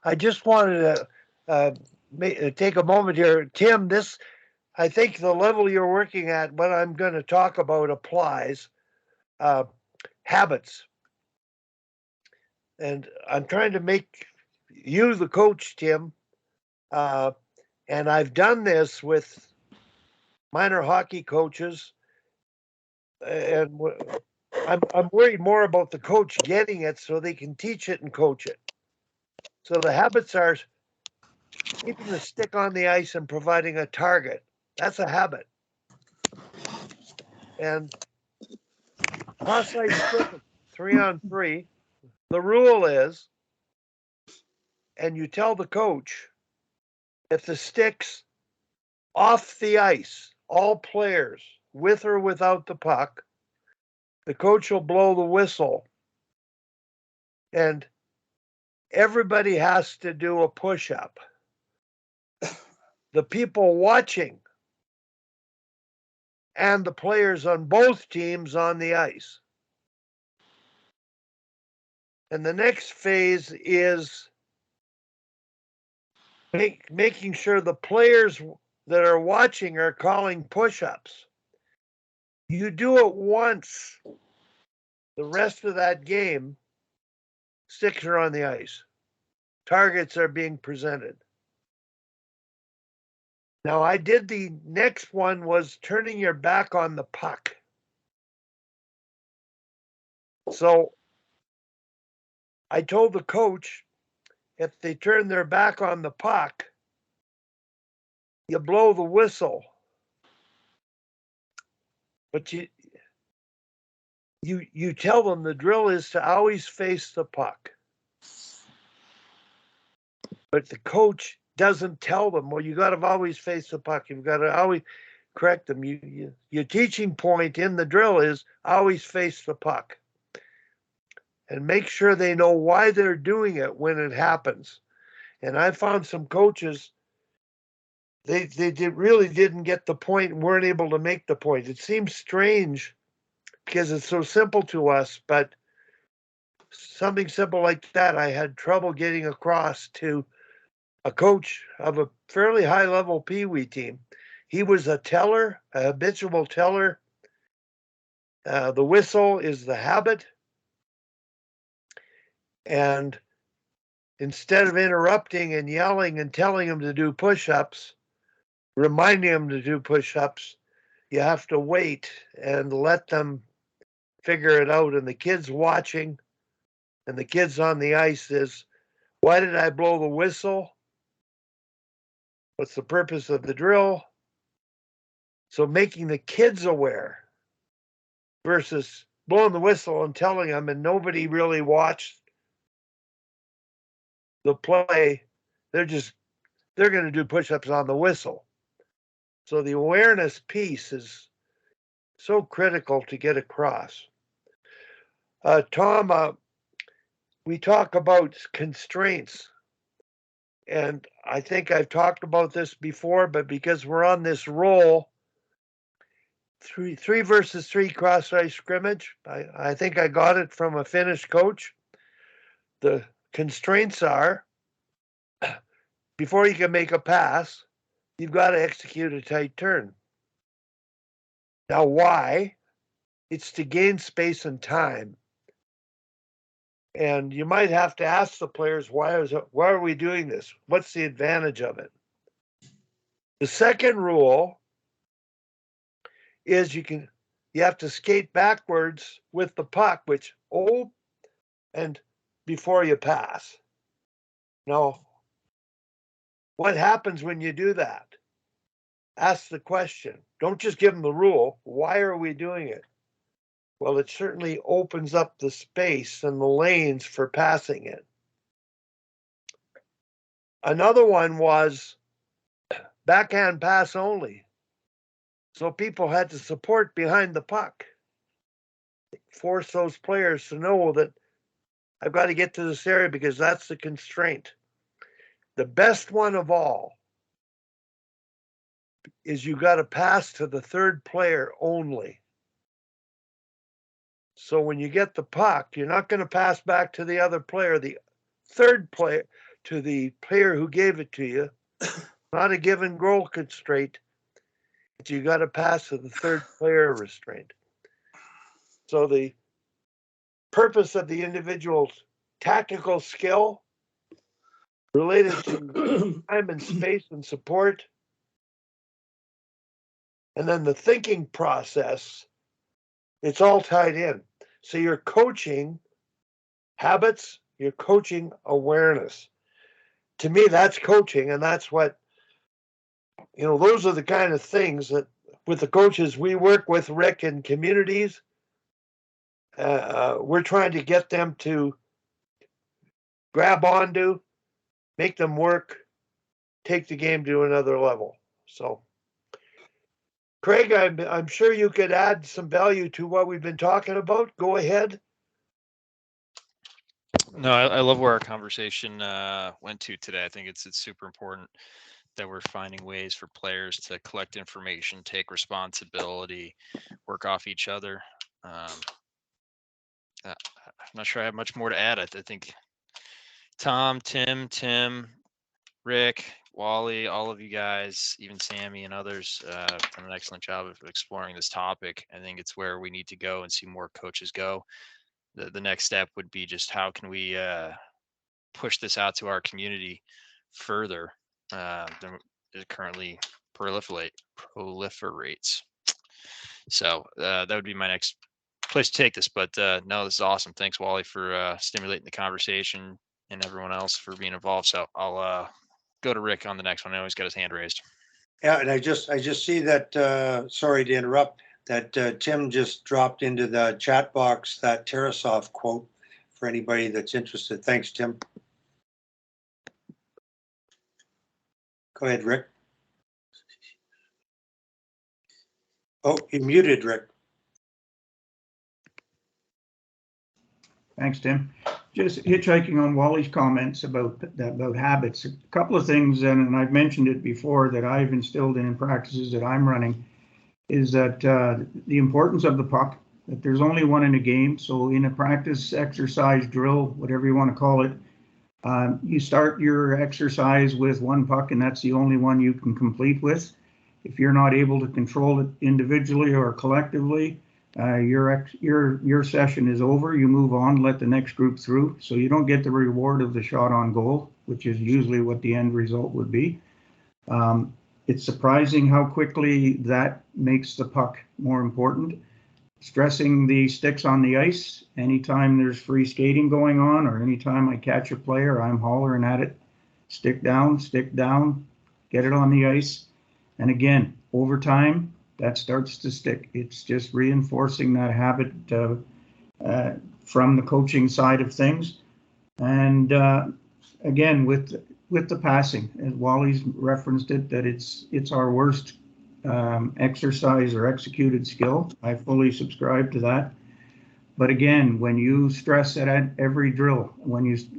I just wanted to take a moment here. Tim, I think the level you're working at, what I'm going to talk about applies. Uh, Habits. And I'm trying to make you the coach, Tim. Uh, and I've done this with minor hockey coaches. And I'm worried more about the coach getting it so they can teach it and coach it. So the habits are keeping the stick on the ice and providing a target. That's a habit. And cross ice scrimmage, 3-on-3. The rule is, and you tell the coach, if the stick's off the ice, all players, with or without the puck, the coach will blow the whistle. And everybody has to do a push up. The people watching and the players on both teams on the ice. And the next phase is making sure the players that are watching are calling push-ups. You do it once, the rest of that game, sticks are on the ice. Targets are being presented. Now, I did the next one was turning your back on the puck. So I told the coach, if they turn their back on the puck, you blow the whistle. But you tell them the drill is to always face the puck. But the coach doesn't tell them, well, you got to always face the puck. You've got to always correct them. Your teaching point in the drill is always face the puck. And make sure they know why they're doing it when it happens. And I found some coaches, they really didn't get the point and weren't able to make the point. It seems strange because it's so simple to us, but something simple like that, I had trouble getting across to a coach of a fairly high level Pee Wee team. He was a teller, a habitual teller. The whistle is the habit. And instead of interrupting and yelling and telling him to do push ups, reminding him to do push ups, you have to wait and let them figure it out. And the kids watching and the kids on the ice is, why did I blow the whistle? What's the purpose of the drill? So making the kids aware versus blowing the whistle and telling them, and nobody really watched the play. They're going to do push-ups on the whistle. So the awareness piece is so critical to get across. Tom, we talk about constraints, and I think I've talked about this before, but because we're on this roll, three versus three cross ice scrimmage. I think I got it from a Finnish coach. The constraints are, before you can make a pass, you've got to execute a tight turn. Now, why? It's to gain space and time. And you might have to ask the players, why are we doing this? What's the advantage of it? The second rule is you have to skate backwards with the puck, and before you pass. Now, what happens when you do that? Ask the question. Don't just give them the rule. Why are we doing it? Well, it certainly opens up the space and the lanes for passing it. Another one was backhand pass only. So people had to support behind the puck. Force those players to know that I've got to get to this area because that's the constraint. The best one of all is you got to pass to the third player only. So when you get the puck, you're not going to pass back to the other player. The third player, to the player who gave it to you, not a given goal constraint, but you got to pass to the third player restraint. So the purpose of the individual's tactical skill related to time and space and support, and then the thinking process, it's all tied in. So you're coaching habits, you're coaching awareness. To me, that's coaching, and that's what, those are the kind of things that with the coaches we work with, Rick, in communities, we're trying to get them to grab onto, make them work, take the game to another level. So, Craig, I'm sure you could add some value to what we've been talking about. Go ahead. No, I love where our conversation went to today. I think it's super important that we're finding ways for players to collect information, take responsibility, work off each other. I'm not sure I have much more to add. I think Tom, Tim, Rick, Wally, all of you guys, even Sammy and others, done an excellent job of exploring this topic. I think it's where we need to go and see more coaches go. The next step would be just how can we push this out to our community further than it currently proliferates. So that would be my next place to take this. But no, this is awesome. Thanks, Wally, for stimulating the conversation, and everyone else for being involved. So I'll go to Rick on the next one. I know he's got his hand raised. Yeah, and I just see that, sorry to interrupt, that Tim just dropped into the chat box that Tarasov quote for anybody that's interested. Thanks, Tim. Go ahead, Rick. Oh, you're muted, Rick. Thanks, Tim. Just hitchhiking on Wally's comments about habits. A couple of things, and I've mentioned it before, that I've instilled in practices that I'm running, is that the importance of the puck, that there's only one in a game. So in a practice, exercise, drill, whatever you want to call it, you start your exercise with one puck, and that's the only one you can complete with. If you're not able to control it individually or collectively, your session is over. You move on, let the next group through. So you don't get the reward of the shot on goal, which is usually what the end result would be. It's surprising how quickly that makes the puck more important. Stressing the sticks on the ice, anytime there's free skating going on, or anytime I catch a player, I'm hollering at it, stick down, get it on the ice. And again, over time, that starts to stick. It's just reinforcing that habit from the coaching side of things. And again, with the passing, as Wally's referenced it, that it's our worst exercise or executed skill. I fully subscribe to that. But again, when you stress it at every drill,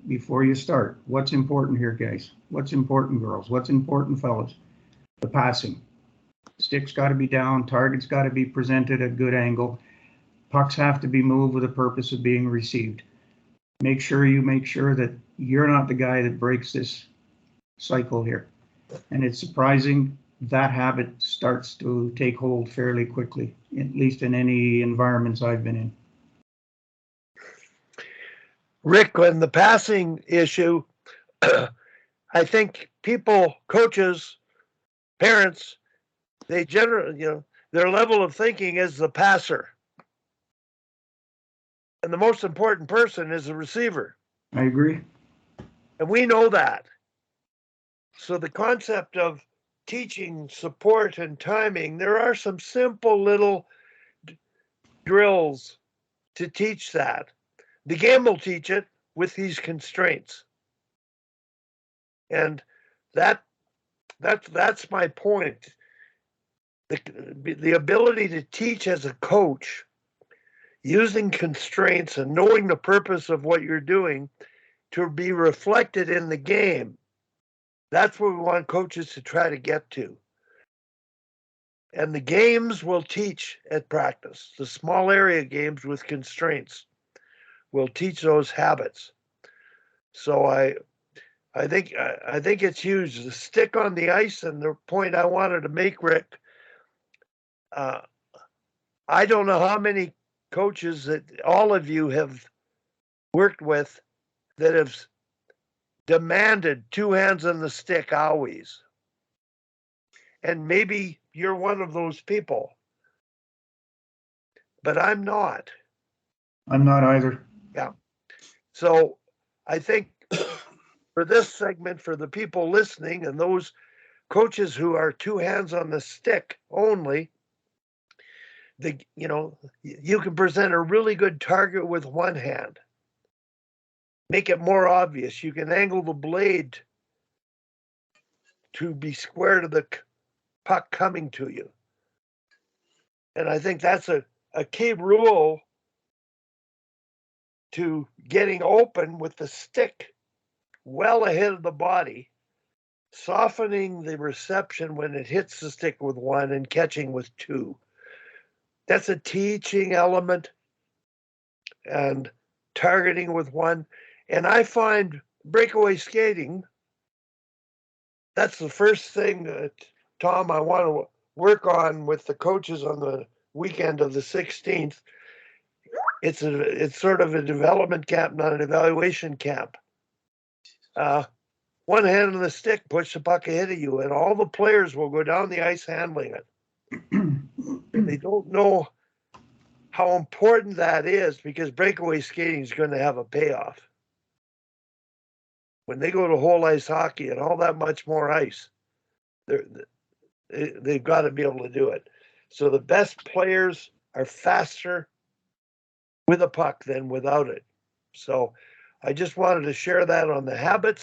before you start, what's important here, guys? What's important, girls? What's important, fellas? The passing. Stick's got to be down, target's got to be presented at good angle. Pucks have to be moved with a purpose of being received. Make sure that you're not the guy that breaks this cycle here. And it's surprising that habit starts to take hold fairly quickly, at least in any environments I've been in. Rick, on the passing issue, I think people, coaches, parents, they generally, their level of thinking is the passer. And the most important person is the receiver. I agree. And we know that. So the concept of teaching support and timing, there are some simple little drills to teach that. The game will teach it with these constraints. And that's my point. The ability to teach as a coach, using constraints and knowing the purpose of what you're doing to be reflected in the game. That's what we want coaches to try to get to. And the games will teach at practice. The small area games with constraints will teach those habits. So I think it's huge. The stick on the ice, and the point I wanted to make, Rick. I don't know how many coaches that all of you have worked with that have demanded 2 hands on the stick always. And maybe you're one of those people, but I'm not. I'm not either. So I think for this segment, for the people listening and those coaches who are 2 hands on the stick only, you can present a really good target with one hand. Make it more obvious. You can angle the blade to be square to the puck coming to you. And I think that's a key rule to getting open with the stick well ahead of the body, softening the reception when it hits the stick with one and catching with two. That's a teaching element, and targeting with one. And I find breakaway skating, that's the first thing that, Tom, I want to work on with the coaches on the weekend of the 16th. It's sort of a development camp, not an evaluation camp. One hand on the stick, push the puck ahead of you, and all the players will go down the ice handling it. They don't know how important that is, because breakaway skating is going to have a payoff. When they go to whole ice hockey and all that much more ice, they've got to be able to do it. So the best players are faster with a puck than without it. So I just wanted to share that on the habits